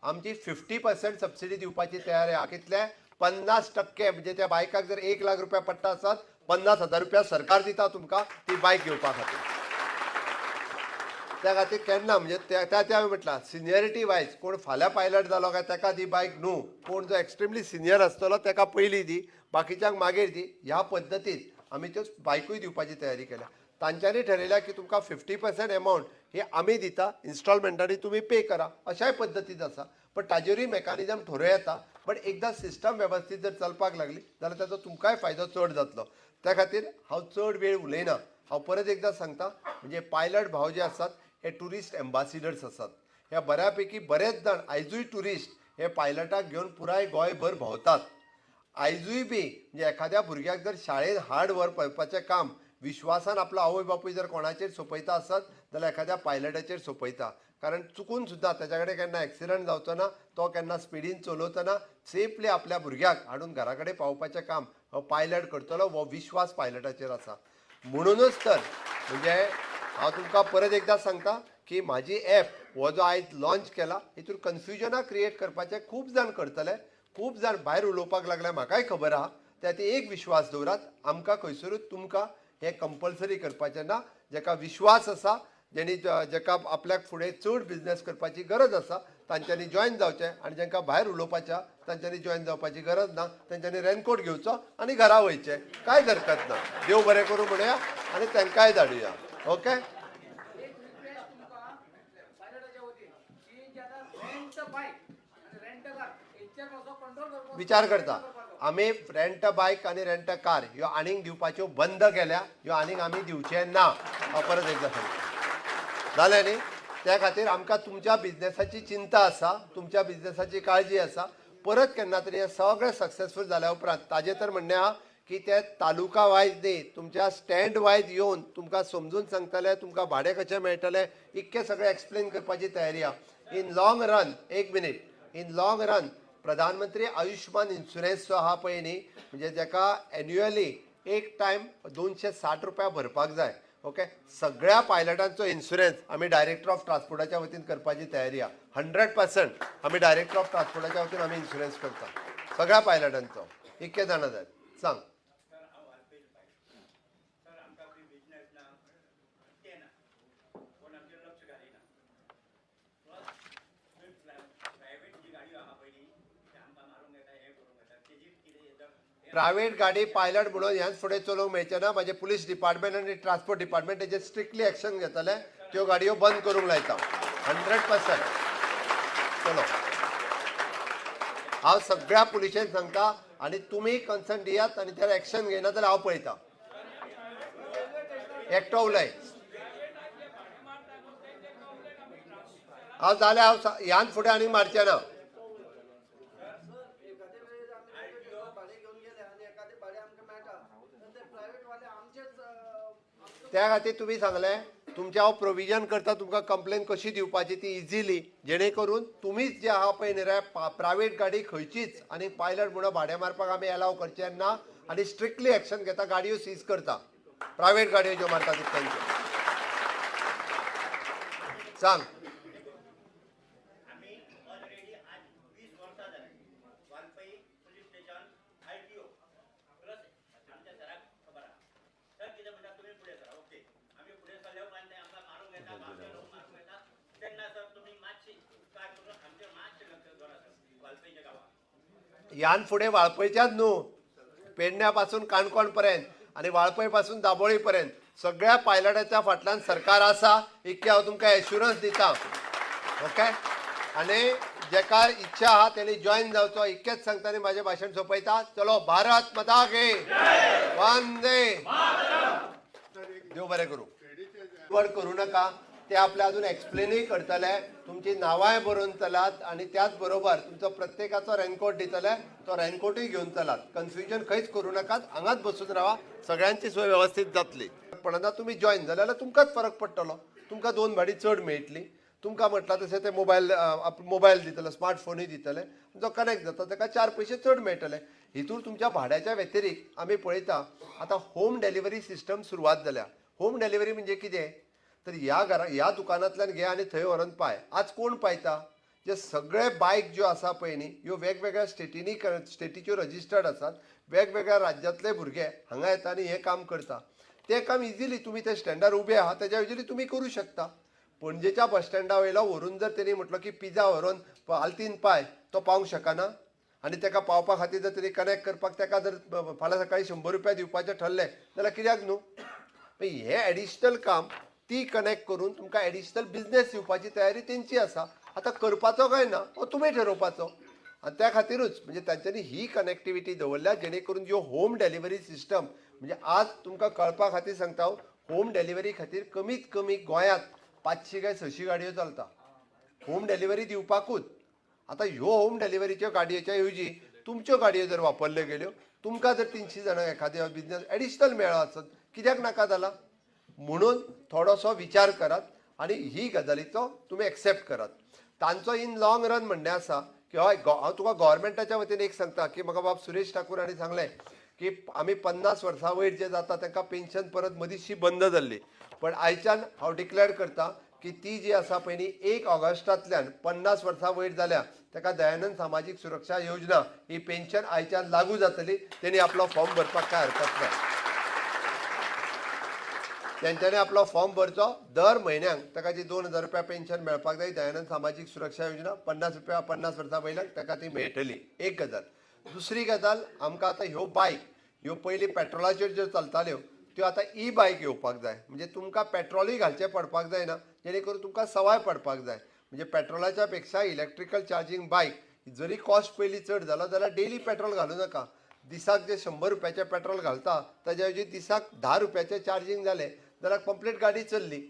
आमची 50% सबसिडी दिवपाची तयारी आहा. कितले 50% म्हणजे त्या बायकाक जर 1 लाख रुपया पडटा आसत 50,000 रुपया सरकार दिता तुमकां ती बायक घेवपा खातीर. त्या खातीर केन्ना म्हणजे त्या म्हटला सिनियरिटी वायज कोण फाल्यां पायलट जालो काय ताका दी बायक न्हू, कोण जो एक्स्ट्रीमली सिनियर आसतलो ताका पयलीं दी, बाकीच्यांक मागीर दी. ह्या पद्दतीन आमी त्यो बायकूय दिवपाची तयारी केल्या. तांच्यांनी ठरयल्या की तुमकां 50% एमावंट हे आमी दिता, इन्स्टॉलमेंटांनी तुमी पे करा, अशाय पद्दतीन आसा. पण ताजेरूय मेकानिजम ठरोव येता. पण एकदां सिस्टम वेवस्थीत जर चलपाक लागली जाल्यार ताचो तुमकांय फायदो चड जातलो. त्या खातीर हांव चड वेळ उलयना. हांव परत एकदां सांगता, म्हणजे पायलट भाव जे आसात हे टुरिस्ट एम्बॅसिडर्स आसात. ह्या बऱ्यापैकी बरेच जाण आयजूय टुरिस्ट हे पायलटाक घेवन पुराय गोंयभर भोंवतात. आयजूय बी म्हणजे एखाद्या भुरग्याक जर शाळेंत हाड व्हरपाचें काम विश्वासान आपलो आवय बापूय जर कोणाचेर सोंपयता आसत जाल्यार एखाद्या पायलटाचेर सोंपयता. कारण चुकून सुद्दां ताच्या कडेन केन्ना एक्सिडंट जावचो ना, तो केन्ना स्पिडीन चलोवतना सेफली आपल्या भुरग्याक हाडून घरा कडेन पावोवपाचें काम हो पायलट करतलो, हो विश्वास पायलटाचेर आसा. म्हणूनच तर म्हणजे हांव तुमकां परत एकदां सांगता की म्हाजी एप हो जो आयज लॉन्च केला हितून कन्फ्युजनां क्रिएट करपाचे खूब जाण करतले, खूब जाण भायर उलोवपाक लागले, म्हाकाय खबर आहा. त्या खातीर एक विश्वास दवरात, आमकां खंयसरूच तुमकां हे कंपल्सरी करपाचें ना. जाका विश्वास आसा, जाका आपल्याक फुडें चड बिझनेस करपाची गरज आसा तांच्यांनी जॉयन जावचें, आनी जांकां भायर उलोवपाच्या तांच्यांनी जॉयन जावपाची गरज ना. तांच्यांनी रेनकोट घेवचो आनी घरा वयचें, कांयच हरकत ना. देव बरें करूं म्हणया आनी तांकांय धाडुया. ओके. विचार करता आमी रेंट बायक आनी रेंट कार ह्यो आनीक दिवपाच्यो बंद केल्या, ह्यो आनीक आमी दिवचे ना. हांव परत एकदां सांगता, जालें न्ही. त्या खातीर आमकां तुमच्या बिझनेसाची चिंता आसा, तुमच्या बिझनेसाची काळजी आसा. परत केन्ना तरी हे सगळें सक्सेसफूल जाल्या उपरांत ताजें तर म्हणणें आहा की ते तालुका वायज न्ही, तुमच्या स्टँड वायज येवन तुमकां समजून सांगतले, तुमकां भाडें कशें मेळटलें इतकें सगळें एक्सप्लेन करपाची तयारी आहा. इन लॉंग रन, एक मिनीट, इन लॉंग रन प्रधानमंत्री आयुष्मान इन्शुरन्स जो आहा पळय न्ही, म्हणजे जाका एन्युअली एक टायम 260 रुपया भरपाक जाय. ओके. सगळ्या पायलटांचो इन्शुरन्स आमी डायरेक्टर ऑफ ट्रान्सपोर्टाच्या वतीन करपाची तयारी आहा. 100% आमी डायरेक्टर ऑफ ट्रान्सपोर्टाच्या वतीन आमी इन्शुरन्स करता सगळ्या पायलटांचो. इतके जाणां जाय. सांग. प्रायवेट गाडी पायलट म्हणून ह्याच फुडें चलोवंक मेळचें ना. म्हाजे पुलीस डिपार्टमेंट आनी ट्रान्सपोर्ट डिपार्टमेंट तेजेर स्ट्रिक्टली एक्शन घेतले. त्यो गाडयो बंद करूंक लायता 100%. चलो, हांव सगळ्या पुलिशेक सांगता आनी तुमी कन्सर्न दियात आनी त्यार एक्शन घेयना जाल्यार हांव पळयता. एकटो उलय. हांव जाल्यार हांव ह्यान फुडें आनीक मारचें ना. त्या खातीर तुमी सांगलें तुमचें हांव प्रोविजन करता तुमकां कंप्लेन कशी दिवपाची ती इजिली, जेणे करून तुमीच जे आहा पळय न्ही रे प्रायवेट गाडी खंयचीच आनी पायलट म्हणून भाडें मारपाक आमी एलाव करचें ना. आनी स्ट्रिक्टली एक्शन घेता, गाडयो सीज करता प्रायवेट गाडयो ज्यो मारता तितक्यांच्यो. सांग. ह्यान फुडें वाळपयच्याच न्हू, पेडण्या पासून काणकोण पर्यंत आनी वाळपय पासून दाबोळी पर्यंत सगळ्या पायलटाच्या फाटल्यान सरकार आसा, इतके हांव तुमकां एश्युरन्स दिता. ओके. आनी जेका इच्छा आहा तेणी जॉयन जावचो, इतकेंच सांगता आनी म्हाजें भाशण सोंपयता. चलो, भारत माता की वंदे. देव बरें करूं. गडबड करूं नाका. ते आपले अजून एक्सप्लेनूय करतले, तुमची नांवांय बरोवन चलात आनी त्याच बरोबर तुमचो प्रत्येकाचो रेनकोट दितले, तो रेनकोटूय घेवन चलात. कन्फ्युजन खंयच करूं नाकात. हांगाच बसून रावा, सगळ्यांची सोय वेवस्थीत जातली. पण आतां तुमी जॉयन जाले जाल्यार तुमकांच फरक पडटलो. तुमकां 2 भाडी चड मेळटली. तुमकां म्हटलां तशें ते मोबायल दितले, स्मार्टफोनूय दितले. जो कनेक्ट जाता ताका 4 पयशे चड मेळटले. हितून तुमच्या भाड्याच्या व्यतिरिक्त आमी पळयता आतां होम डिलिव्हरी सिस्टम सुरवात जाल्या. होम डिलिव्हरी म्हणजे कितें तर ह्या दुकानांतल्यान घे आनी थंय व्हरून पाय. आज कोण पायता? जे सगळे बायक ज्यो आसा पळय न्ही ह्यो वेगवेगळ्या स्टेटीच्यो रजिस्टर्ड आसात. वेगवेगळ्या राज्यांतले भुरगे हांगा येता आनी हें काम करता. तें काम इजिली तुमी त्या स्टँडार उबे आहा तेज्या इजिली तुमी करूं शकता. पणजेच्या बस स्टँडा वयलो व्हरून जर तेणी म्हटलो की पिझ्झा व्हरून आल्तीन पाय, तो पावंक शकना. आनी ताका पावपा खातीर जर तरी कनेक्ट करपाक ताका जर फाल्यां सकाळीं 100 रुपया दिवपाचें ठरलें जाल्यार कित्याक न्हू. हें एडिशनल काम ती कनेक्ट करून तुमकां एडिशनल बिझनेस दिवपाची तयारी तेंची आसा. आतां करपाचो काय ना हो तुमी ठरोवपाचो. आनी त्या खातीरूच म्हणजे तांच्यांनी ही कनेक्टिविटी दवरल्या जेणे करून ज्यो होम डिलिव्हरी सिस्टम म्हणजे आज तुमकां कळपा खातीर सांगता हांव, होम डिलिव्हरी खातीर कमीत कमी गोंयांत 500 काय 600 गाडयो चलता होम डिलिव्हरी दिवपाकूच. आतां ह्यो होम डिलिव्हरीच्यो गाडयेच्या ऐवजी तुमच्यो गाडयो जर वापरल्यो गेल्यो, तुमकां जर 300 जाणांक एखाद्या बिझनेस एडिशनल मेळ्ळो आसत, कित्याक नाका जाला. म्हणून थोडोसो विचार करात आनी ही गजालीचो तुमी एक्सेप्ट करात. तांचो इन लॉंग रन म्हणणें आसा की हय हांव तुका गव्हर्मेंटाच्या वतीन एक सांगता की म्हाका बाब सुरेश ठाकूर हांणी सांगलें की आमी 50 वर्सां वयर जे जाता तांकां पेन्शन परत मदींची बंद जाल्ली. पण आयच्यान हांव डिक्लेअर करता की ती जी आसा पळय न्ही 1 ऑगस्टांतल्यान 50 वर्सां वयर जाल्या ताका दयानंद सामाजीक सुरक्षा योजना ही पेन्शन आयच्यान लागू जातली. तेणी आपलो फॉर्म भरपाक काय हरकत ना. तेंच्यांनी आपलो फॉर्म भरचो. दर म्हयन्याक ताका जी 2000 रुपया पेन्शन मेळपाक जाय दयानंद सामाजीक सुरक्षा योजना 50 रुपया 50 वर्सां वयल्यान ताका ती मेळटली. एक गजाल. दुसरी गजाल, आमकां आतां ह्यो बायक ह्यो पयलीं पेट्रोलाचेर ज्यो चलताल्यो त्यो आतां ई बायक येवपाक जाय. म्हणजे तुमकां पेट्रोलूय घालचें पडपाक जायना जेणे करून तुमकां सवाय पडपाक जाय. म्हणजे पेट्रोलाच्या पेक्षा इलेक्ट्रिकल चार्जिंग बायक जरी कॉस्ट पयलीं चड जालो जाल्यार डेली पेट्रोल घालूं नाका. दिसाक जे 100 रुपयाचें पेट्रोल घालता ताच्या ऐवजी दिसाक 10 रुपयाचें चार्जिंग जालें जाल्यार कंप्लीट गाडी चल्ली.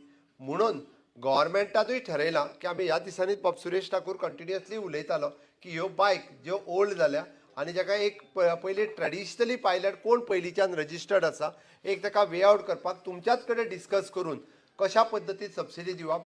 म्हणून गव्हर्मेंटानूय ठरयलां की आमी ह्या दिसांनी बाब सुरेश ठाकूर कंटिन्युअसली उलयतालो की ह्यो बायक ज्यो ओल्ड जाल्या आनी जाका एक पयलीं ट्रेडिशनली पायलट कोण पयलींच्यान रजिस्टर्ड आसा एक ताका वे आवट करपाक तुमच्याच कडेन डिस्कस करून कशा पद्दतीन सबसिडी दिवप